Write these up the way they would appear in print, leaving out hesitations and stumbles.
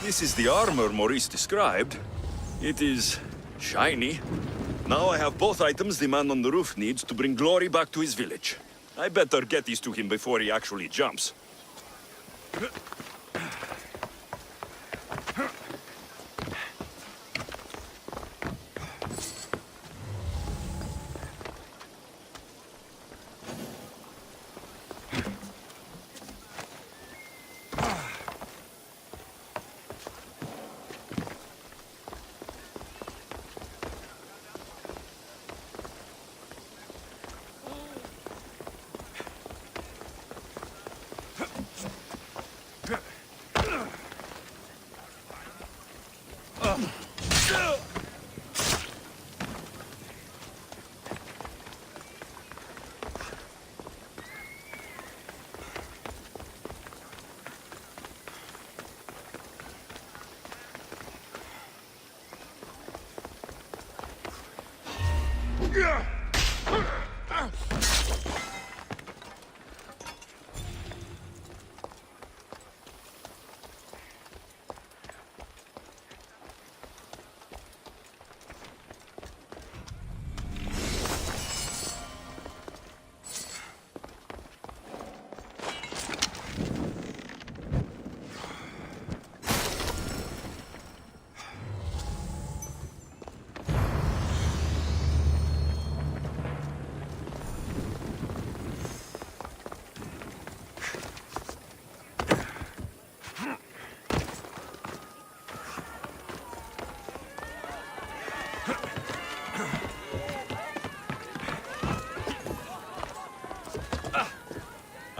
This is the armor Maurice described. It is shiny. Now I have both items the man on the roof needs to bring glory back to his village. I better get these to him before he actually jumps.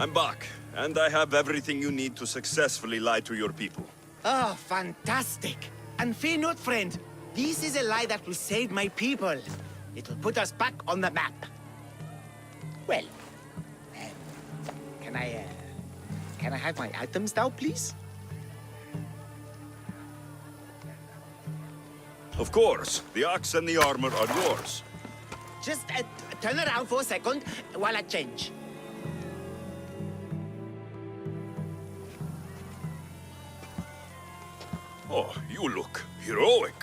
I'm back, and I have everything you need to successfully lie to your people. Oh, fantastic! And fear not, friend. This is a lie that will save my people. It'll put us back on the map. Well, can I have my items now, please? Of course, the axe and the armor are yours. Just turn around for a second while I change. Oh, you look heroic.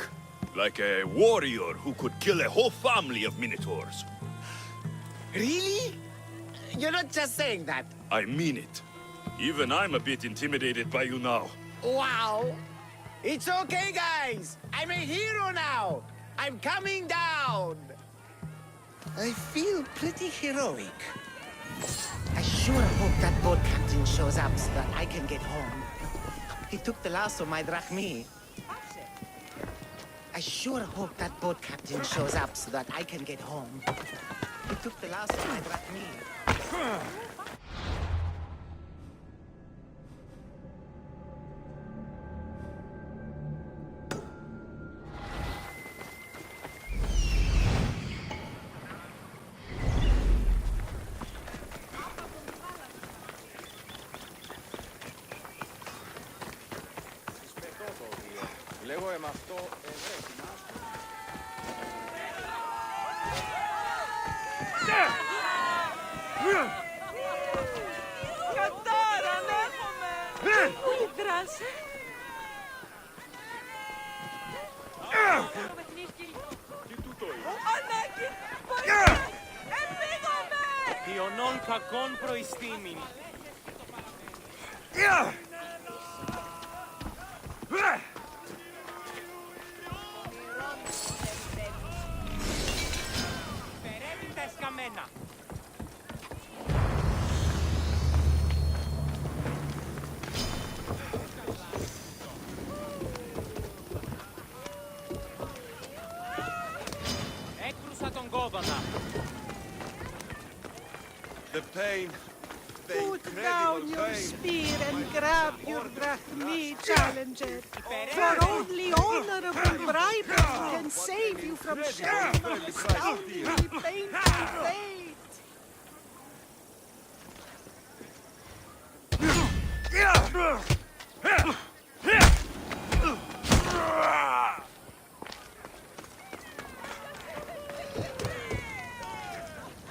Like a warrior who could kill a whole family of minotaurs. Really? You're not just saying that. I mean it. Even I'm a bit intimidated by you now. Wow! It's okay, guys! I'm a hero now! I'm coming down! I feel pretty heroic. I sure hope that boat captain shows up so that I can get home. He took the last of my drachmi. I sure hope that boat captain shows up so that I can get home. He took the last of my drachmi. Εγώ είμαι αυτό ευρέτημα. Κατάρα, ανέχομαι! Πολύ δράση. Ανάγκη! Επίγομαι! Ιωνών κακών προϊστήμην. Καμένα. Έκρουσα τον κόδωνα. The pain. Put down your spear and grab your drachmi, challenger. For only honorable bribery can save you from sharing a astoundingly painful fate.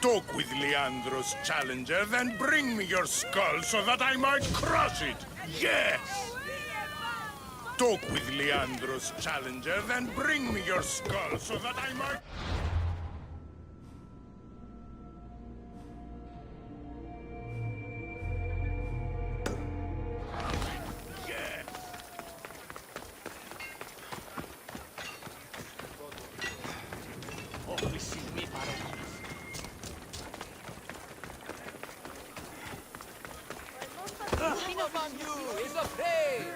Talk with Leandro's challenger, then bring me your skull so that I might crush it. Yes! Talk with Leandro's challenger, then bring me your skull so that I might... Who among you is afraid?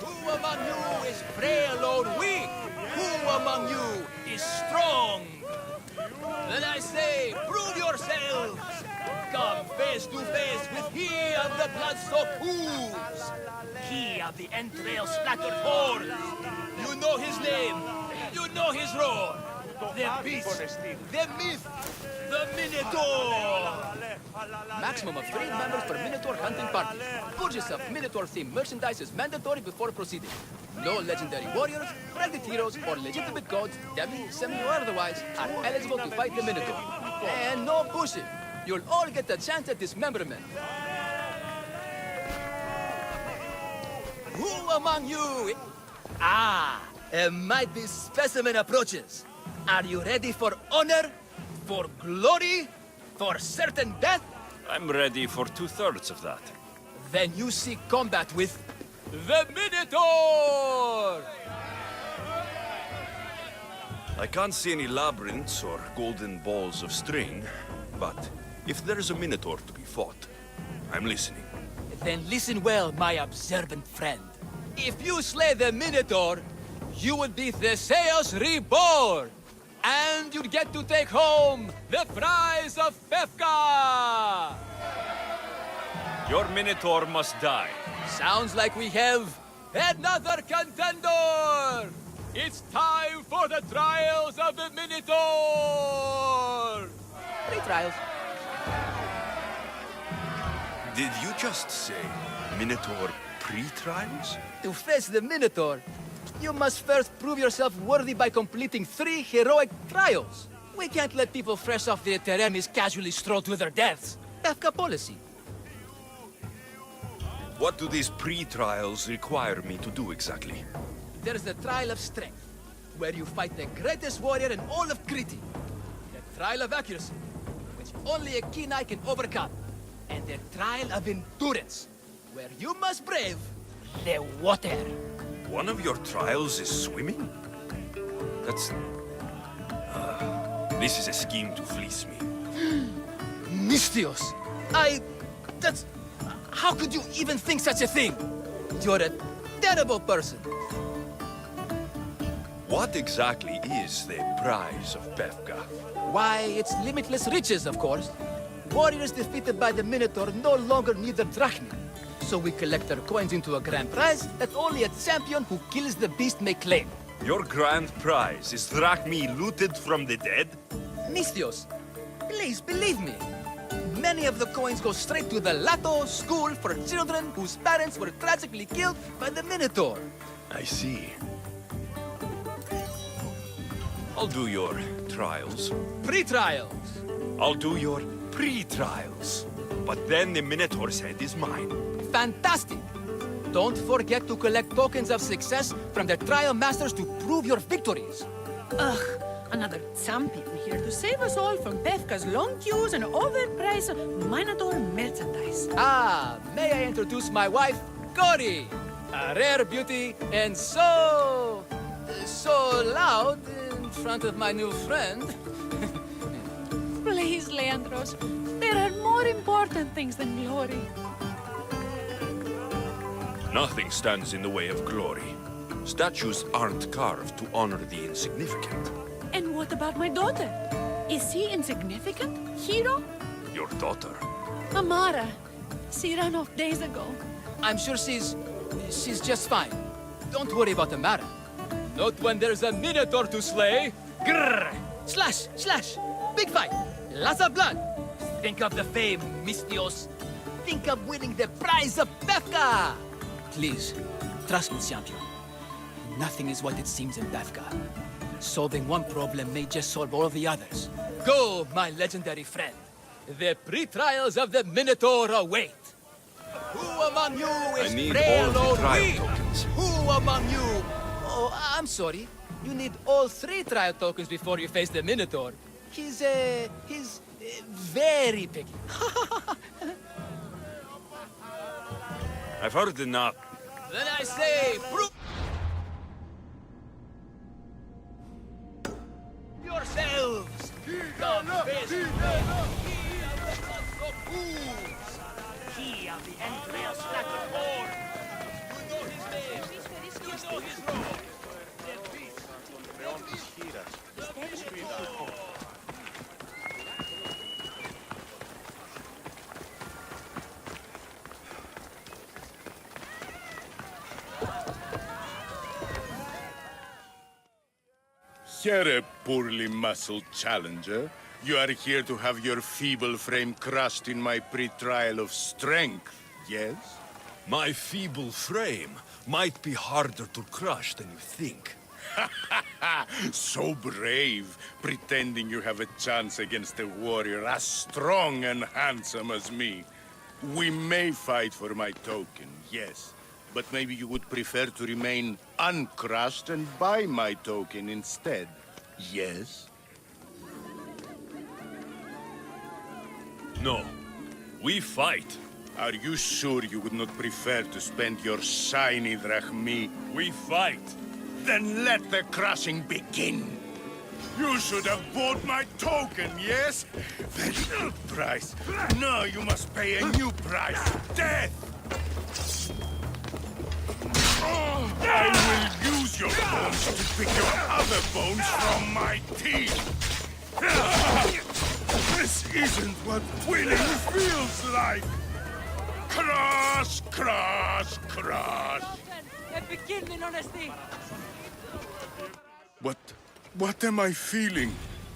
Who among you is frail or weak? Who among you is strong? Then I say, prove yourselves! Come face to face with he of the blood-soaked hooves! He of the entrail-splattered horns! You know his name! You know his roar! The beast! The myth! The Minotaur! Maximum of 3 members per Minotaur hunting party. Purchase of Minotaur-themed merchandise is mandatory before proceeding. No legendary warriors, private heroes, or legitimate gods, demi, semi, or otherwise, are eligible to fight the Minotaur. And no pushing. You'll all get a chance at dismemberment. Who among you... Ah, a mighty specimen approaches. Are you ready for honor? For glory? For certain death? I'm ready for 2/3 of that. Then you seek combat with... the Minotaur! I can't see any labyrinths or golden balls of string, but if there's a Minotaur to be fought, I'm listening. Then listen well, my observant friend. If you slay the Minotaur, you would be Theseus reborn! And you'd get to take home the prize of Pefka! Your Minotaur must die. Sounds like we have another contender! It's time for the trials of the Minotaur! 3 trials. Did you just say Minotaur pre-trials? To face the Minotaur, you must first prove yourself worthy by completing 3 heroic trials. We can't let people fresh off the Teremis casually stroll to their deaths. Pefka policy. What do these pre-trials require me to do exactly? There's the Trial of Strength, where you fight the greatest warrior in all of Crete. The Trial of Accuracy, which only a keen eye can overcome. And the Trial of Endurance, where you must brave the water. One of your trials is swimming? That's... this is a scheme to fleece me. Mystios! That's... How could you even think such a thing? You're a terrible person. What exactly is the prize of Pefka? Why, it's limitless riches, of course. Warriors defeated by the Minotaur no longer need their drachmi. So we collect their coins into a grand prize that only a champion who kills the beast may claim. Your grand prize is drachmi looted from the dead? Mystios, please believe me. Many of the coins go straight to the Lato School for children whose parents were tragically killed by the Minotaur. I see. I'll do your trials. Pre-trials. I'll do your pre-trials. But then the Minotaur's head is mine. Fantastic! Don't forget to collect tokens of success from the trial masters to prove your victories. Ugh, another champion here to save us all from Pefka's long queues and overpriced Minotaur merchandise. Ah, may I introduce my wife, Cory? A rare beauty and so loud in front of my new friend. Please, Leandros, there are more important things than glory. Nothing stands in the way of glory. Statues aren't carved to honor the insignificant. And what about my daughter? Is she insignificant, hero? Your daughter. Amara. She ran off days ago. I'm sure she's just fine. Don't worry about Amara. Not when there's a Minotaur to slay. Grrr! Slash! Slash! Big fight! Lots of blood! Think of the fame, Mystios. Think of winning the prize of Pefka! Please, trust me, champion. Nothing is what it seems in Pefka. Solving one problem may just solve all the others. Go, my legendary friend. The pre-trials of the Minotaur await. Who among you is I need frail all of the or trial weak? tokens. Who among you... Oh, I'm sorry. You need all 3 trial tokens before you face the Minotaur. He's very picky. I've heard enough. Then I say, prove yourselves. The best men of fools. He of the Andreas Stratford. You know his name. You know his role. The beast. Here, a poorly muscled challenger. You are here to have your feeble frame crushed in my pre-trial of strength, yes? My feeble frame might be harder to crush than you think. So brave, pretending you have a chance against a warrior as strong and handsome as me. We may fight for my token, yes. But maybe you would prefer to remain uncrushed and buy my token instead, yes? No, we fight. Are you sure you would not prefer to spend your shiny drachmi? We fight. Then let the crushing begin. You should have bought my token, yes? Very good price. Now you must pay a new price. Death! I will use your bones to pick your other bones from my teeth. This isn't what winning feels like. Crush, crush, crush. A beginning honesty. What am I feeling?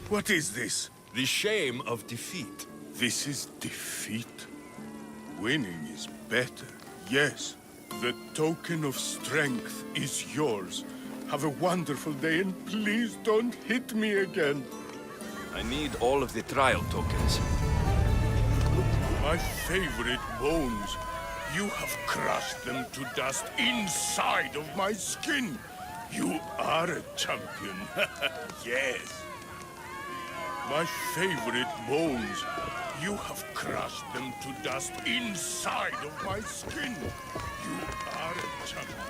What is this? The shame of defeat. This is defeat. Winning is better, yes. The token of strength is yours. Have a wonderful day and please don't hit me again. I need all of the trial tokens. My favorite bones. You have crushed them to dust inside of my skin. You are a champion. Yes. My favorite bones. You have crushed them to dust inside of my skin. You are a champion.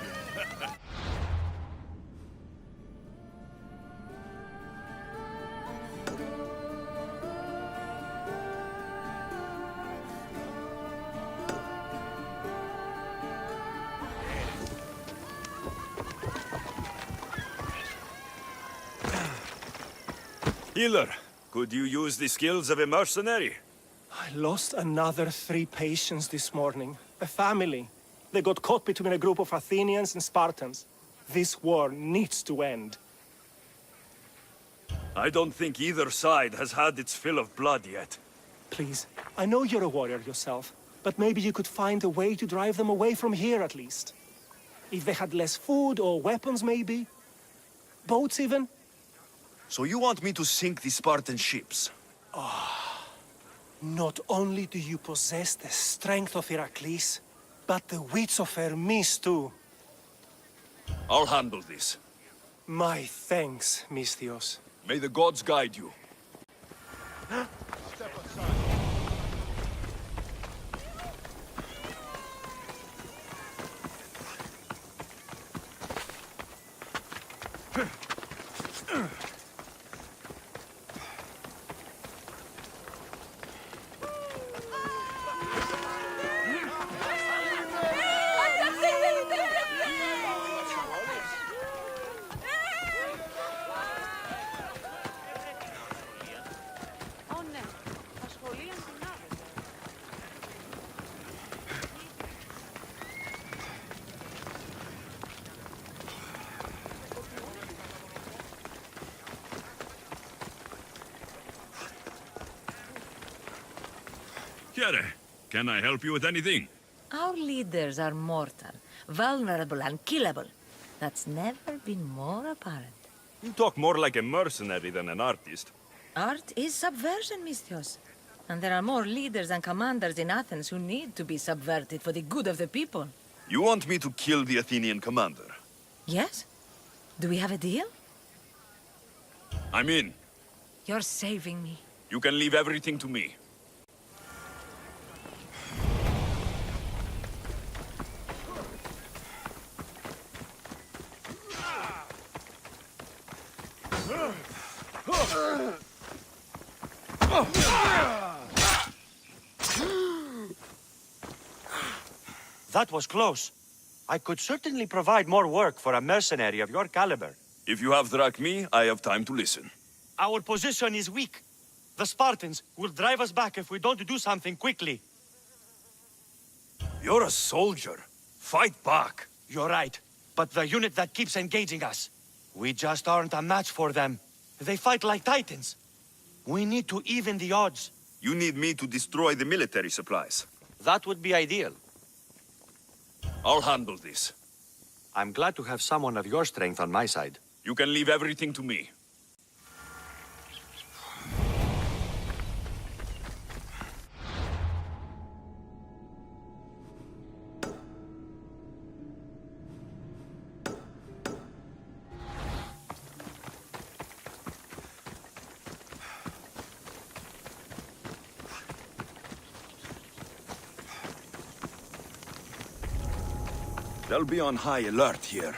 Healer, could you use the skills of a mercenary? I lost another 3 patients this morning. A family. They got caught between a group of Athenians and Spartans. This war needs to end. I don't think either side has had its fill of blood yet. Please, I know you're a warrior yourself, but maybe you could find a way to drive them away from here at least. If they had less food or weapons, maybe? Boats even? So you want me to sink the Spartan ships? Not only do you possess the strength of Heracles, but the wits of Hermes too. I'll handle this. My thanks, Misthios. May the gods guide you. Kiere, can I help you with anything? Our leaders are mortal, vulnerable and killable. That's never been more apparent. You talk more like a mercenary than an artist. Art is subversion, Misthios. And there are more leaders and commanders in Athens who need to be subverted for the good of the people. You want me to kill the Athenian commander? Yes? Do we have a deal? I'm in. You're saving me. You can leave everything to me. That was close. I could certainly provide more work for a mercenary of your caliber. If you have Drachmi, I have time to listen. Our position is weak. The Spartans will drive us back if we don't do something quickly. You're a soldier. Fight back. You're right. But the unit that keeps engaging us, we just aren't a match for them. They fight like titans. We need to even the odds. You need me to destroy the military supplies. That would be ideal. I'll handle this. I'm glad to have someone of your strength on my side. You can leave everything to me. They'll be on high alert here.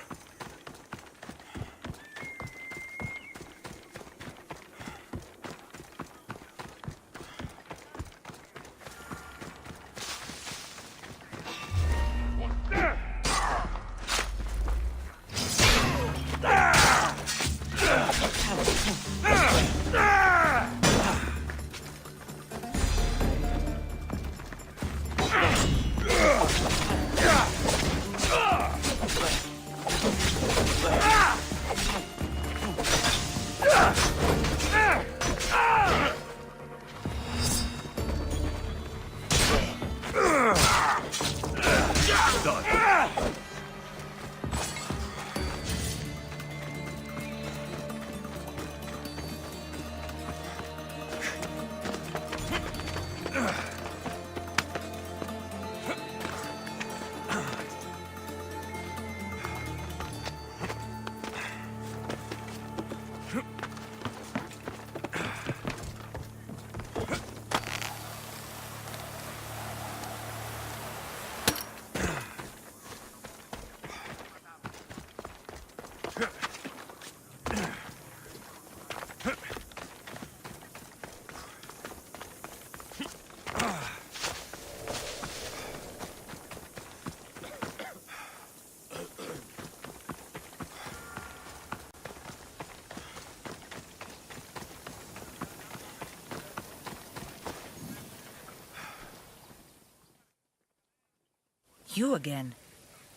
You again.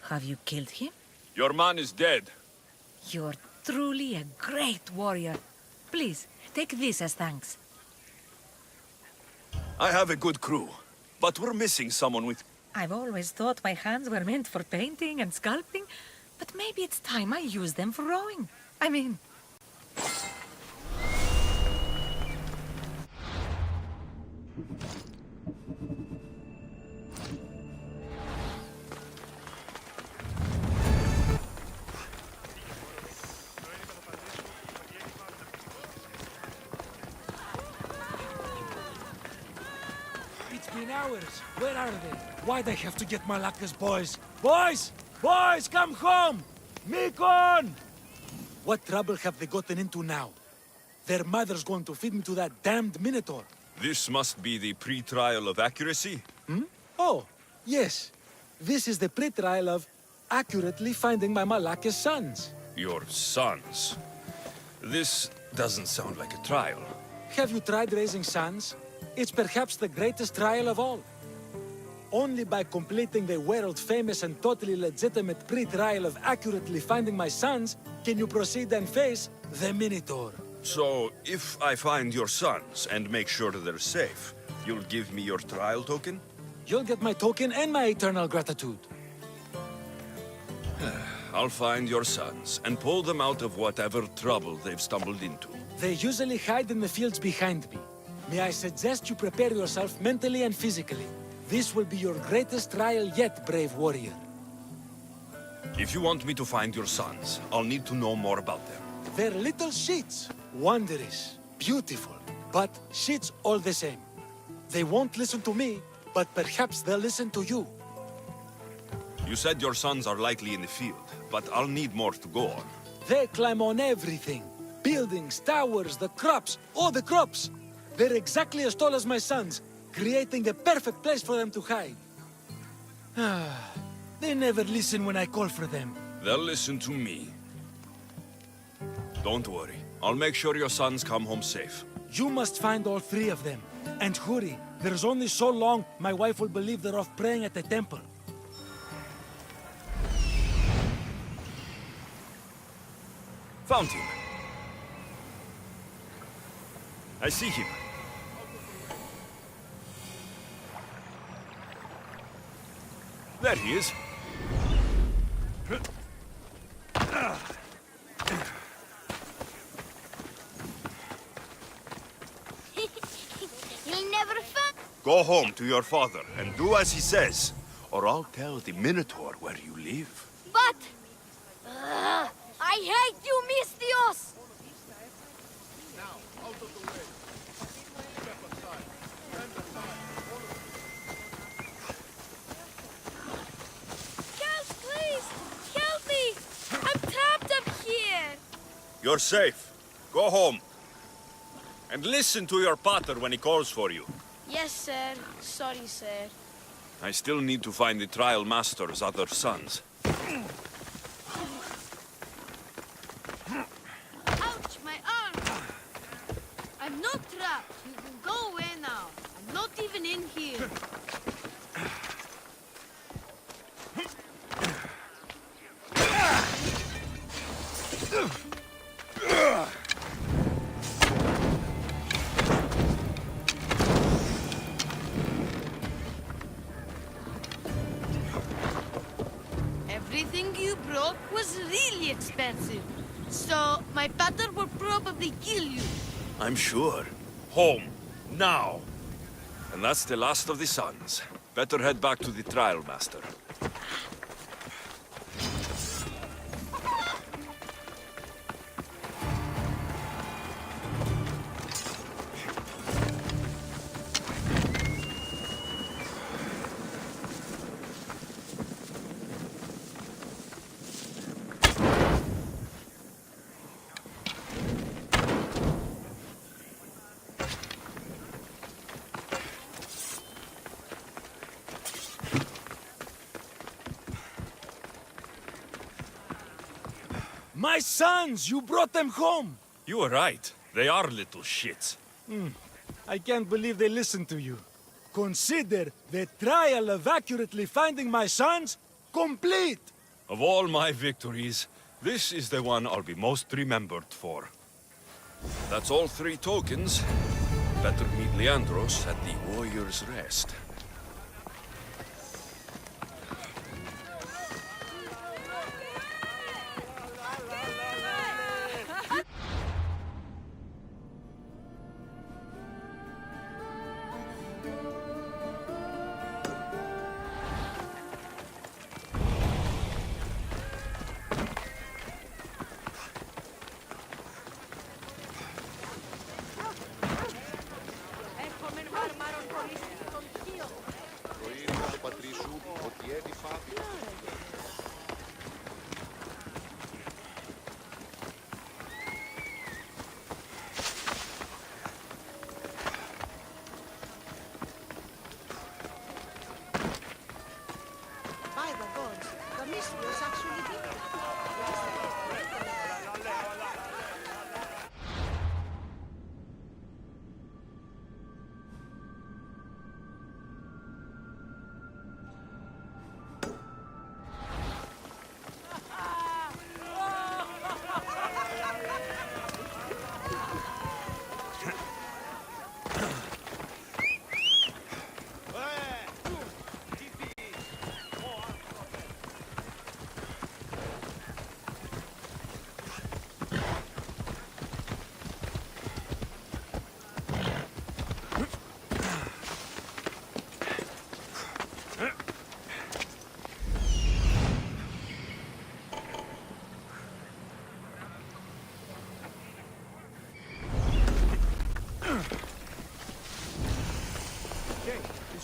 Have you killed him? Your man is dead. You're truly a great warrior. Please, take this as thanks. I have a good crew, but we're missing someone with... I've always thought my hands were meant for painting and sculpting, but maybe it's time I use them for rowing. I mean... It's been hours. Where are they? Why'd I have to get Malaka's boys? Boys! Boys, come home! Mikon! What trouble have they gotten into now? Their mother's going to feed me to that damned Minotaur. This must be the pre-trial of accuracy. Oh, yes. This is the pre-trial of accurately finding my Malaka's sons. Your sons. This doesn't sound like a trial. Have you tried raising sons? It's perhaps the greatest trial of all. Only by completing the world-famous and totally legitimate pre-trial of accurately finding my sons can you proceed and face the Minotaur. So, if I find your sons and make sure they're safe, you'll give me your trial token? You'll get my token and my eternal gratitude. I'll find your sons and pull them out of whatever trouble they've stumbled into. They usually hide in the fields behind me. May I suggest you prepare yourself mentally and physically. This will be your greatest trial yet, brave warrior. If you want me to find your sons, I'll need to know more about them. They're little shits. Wondrous, beautiful, but shits all the same. They won't listen to me, but perhaps they'll listen to you. You said your sons are likely in the field, but I'll need more to go on. They climb on everything. Buildings, towers, the crops, all the crops. They're exactly as tall as my sons, creating a perfect place for them to hide. They never listen when I call for them. They'll listen to me. Don't worry. I'll make sure your sons come home safe. You must find all three of them. And hurry. There's only so long my wife will believe they're off praying at the temple. Found him. I see him. There he is. You'll never find... Go home to your father and do as he says, or I'll tell the Minotaur where you live. But... I hate you, Mistios! Help, please! Help me! I'm trapped up here! You're safe. Go home. And listen to your pater when he calls for you. Yes, sir. Sorry, sir. I still need to find the trial master's other sons. Ouch, my arm! I'm not trapped. You can go away now. I'm not even in here. Everything you brought was really expensive. So, my pater will probably kill you. I'm sure. Home. Now. And that's the last of the sons. Better head back to the trial master. My sons! You brought them home! You were right. They are little shits. I can't believe they listened to you. Consider the trial of accurately finding my sons complete! Of all my victories, this is the one I'll be most remembered for. That's all 3 tokens. Better meet Leandros at the Warrior's Rest. Eccomi, armaron con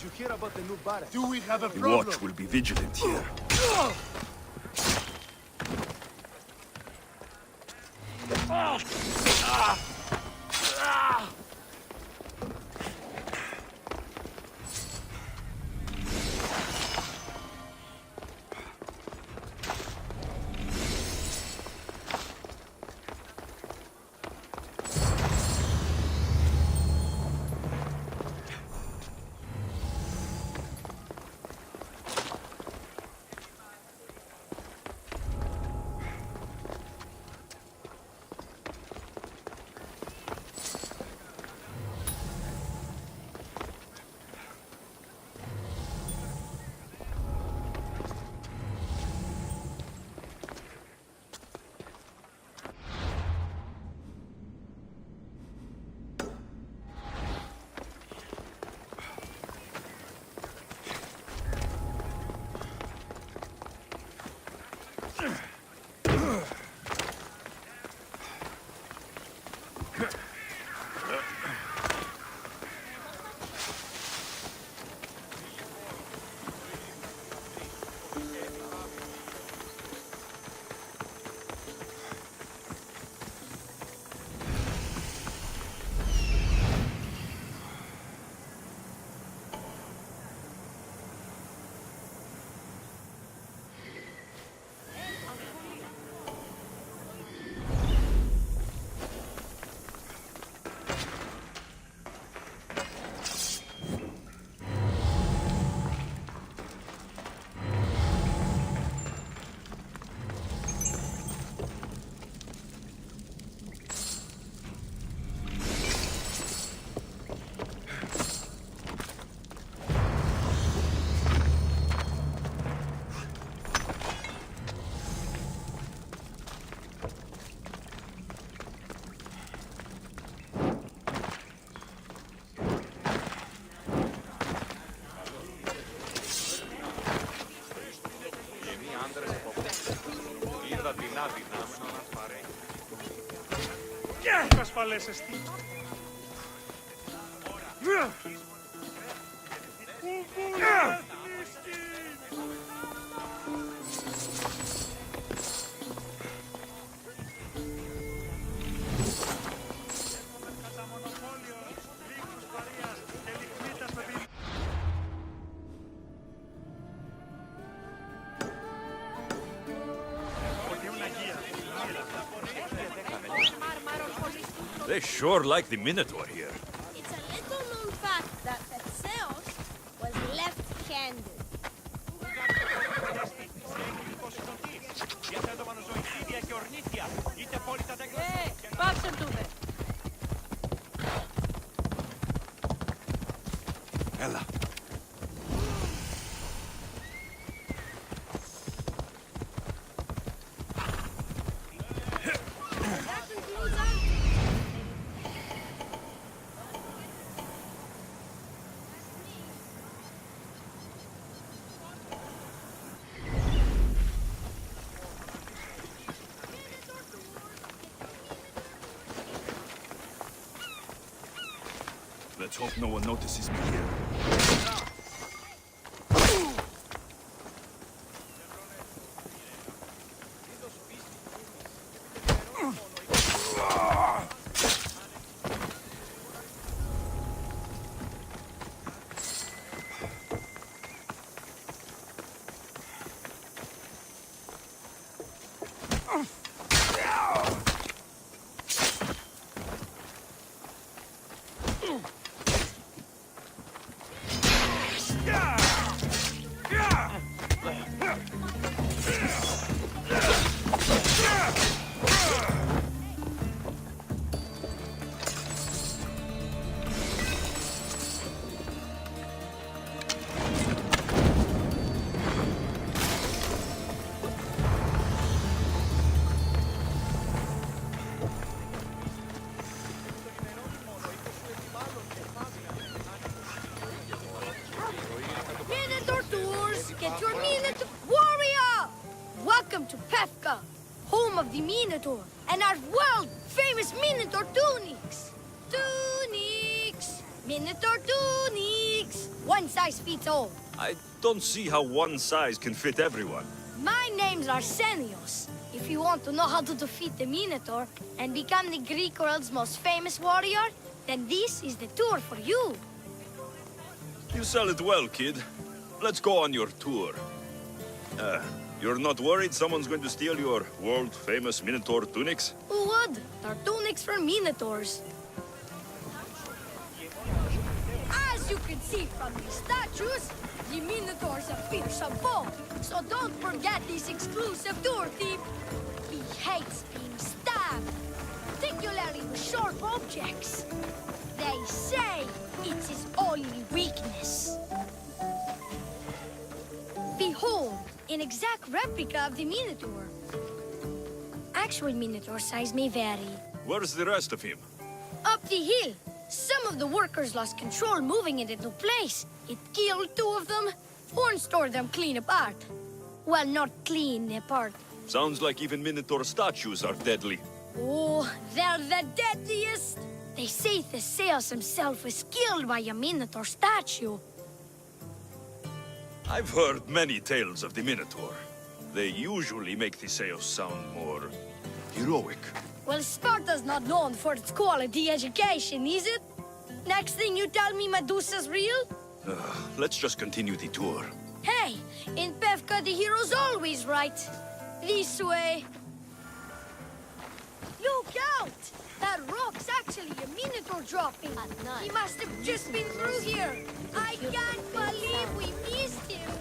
you hear about the new barracks? Do we have a The problem? watch will be vigilant here. Ασφαλές εστί. They sure like the Minotaur here. It's a little known fact that Theseus was left-handed. Πάψε τούδε. Ella. Let's hope no one notices me here. Minotaur tours, get your Minotaur warrior! Welcome to Pefka, home of the Minotaur, and our world-famous Minotaur tunics. Tunics! Minotaur tunics! One size fits all. I don't see how one size can fit everyone. My name's Arsenios. If you want to know how to defeat the Minotaur and become the Greek world's most famous warrior, then this is the tour for you. You sell it well, kid. Let's go on your tour. You're not worried someone's going to steal your world-famous Minotaur tunics? Who would? They're tunics for Minotaurs. As you can see from these statues, the Minotaur's a fearsome foe. So don't forget this exclusive tour thief. He hates being stabbed, particularly with sharp objects. They say it's his only weakness. Behold, an exact replica of the Minotaur. Actual Minotaur size may vary. Where's the rest of him? Up the hill. Some of the workers lost control moving it into place. It killed two of them. Horn stored them clean apart. Well, not clean apart. Sounds like even Minotaur statues are deadly. Oh, they're the deadliest. They say Theseus himself was killed by a Minotaur statue. I've heard many tales of the Minotaur. They usually make Theseus sound more heroic. Well, Sparta's not known for its quality education, is it? Next thing you tell me Medusa's real? Let's just continue the tour. Hey, in Pevka the hero's always right. This way. Look out! That rock's actually a Minotaur dropping. He must have just been through here. I can't believe we missed him.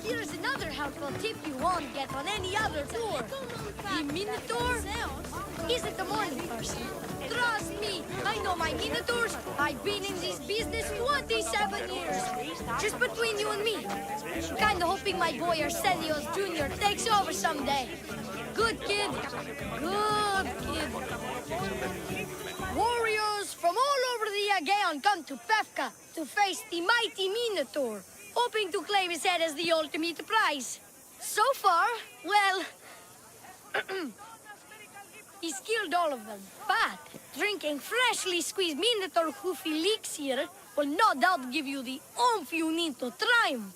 Here's another helpful tip you won't get on any other tour. The Minotaur isn't a morning person. Trust me, I know my Minotaurs. I've been in this business 27 years. Just between you and me. Kinda hoping my boy Arsenios Jr. takes over someday. Good kid. Good kid. Warriors from all over the Aegean come to Pevka to face the mighty Minotaur, hoping to claim his head as the ultimate prize. So far, well, he's killed all of them. But drinking freshly squeezed Minotaur hoof elixir will no doubt give you the oomph you need to triumph.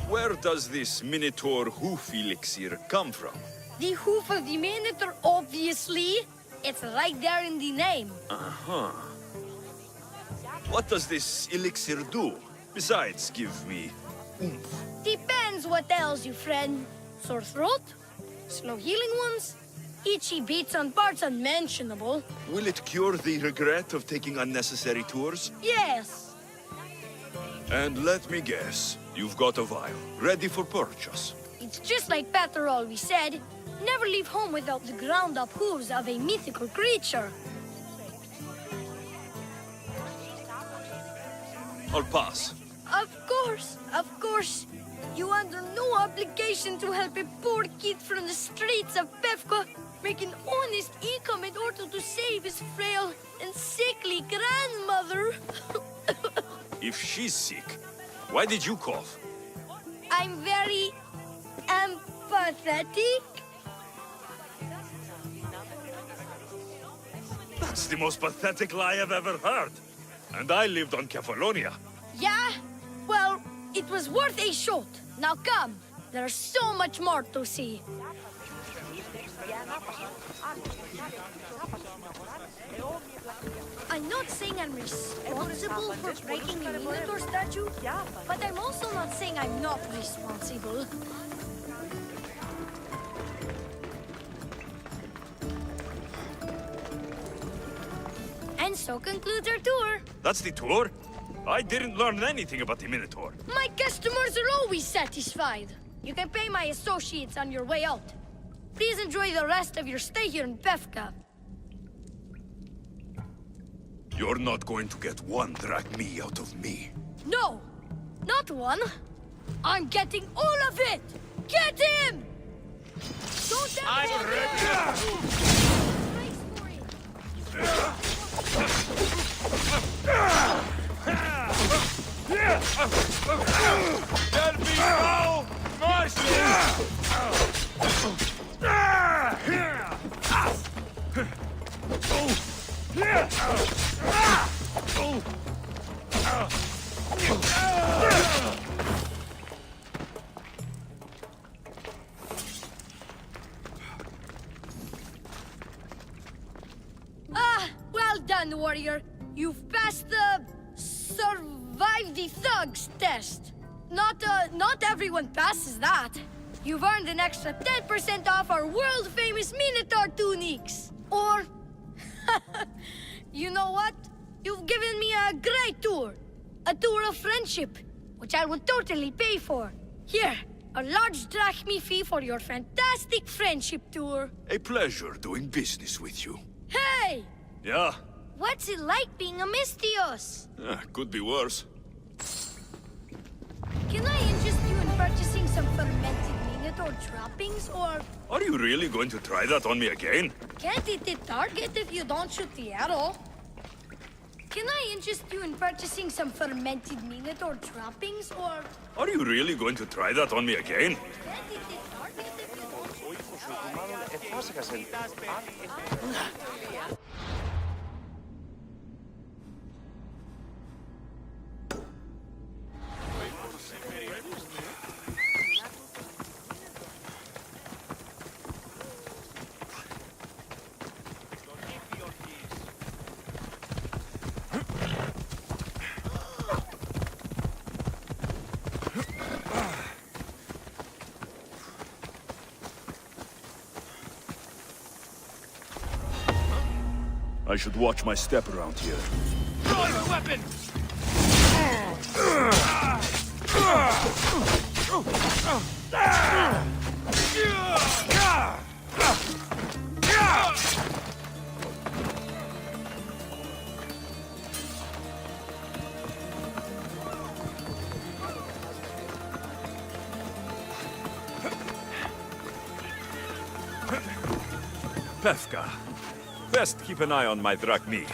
Where does this Minotaur hoof elixir come from? The hoof of the Minotaur, obviously. It's right there in the name. Uh-huh. What does this elixir do? Besides, give me oomph. Depends what ails you, friend. Sore throat? Slow healing ones? Itchy bits on parts unmentionable? Will it cure the regret of taking unnecessary tours? Yes. And let me guess, you've got a vial, ready for purchase. It's just like Peter always said. Never leave home without the ground-up hooves of a mythical creature. I'll pass. Of course. You under no obligation to help a poor kid from the streets of Pevka make an honest income in order to save his frail and sickly grandmother. If she's sick, why did you cough? I'm very empathetic. That's the most pathetic lie I've ever heard. And I lived on Kefalonia. Yeah? Well, it was worth a shot. Now come. There's so much more to see. I'm not saying I'm responsible for breaking the Minotaur statue, but I'm also not saying I'm not responsible. And so concludes our tour. That's the tour? I didn't learn anything about the Minotaur. My customers are always satisfied. You can pay my associates on your way out. Please enjoy the rest of your stay here in Pevka. You're not going to get one drachmi out of me. No, not one. I'm getting all of it. Get him! Don't I'm ready. Brace for it. There'll be no mercy! warrior. You've passed the survive the thugs test. Not everyone passes that. You've earned an extra 10% off our world-famous Minotaur tunics. Or, you know what? You've given me a great tour. A tour of friendship, which I will totally pay for. Here, a large drachmi fee for your fantastic friendship tour. A pleasure doing business with you. Hey! Yeah? What's it like being a Mystios? Could be worse. Can I interest you in purchasing some fermented Minotaur droppings, or... Are you really going to try that on me again? Can't hit the target if you don't shoot the arrow. Can I interest you in purchasing some fermented Minotaur droppings, or... Are you really going to try that on me again? Can't hit the target if you don't shoot I should watch my step around here. Draw your weapon! Pefka. Best keep an eye on my drachmi.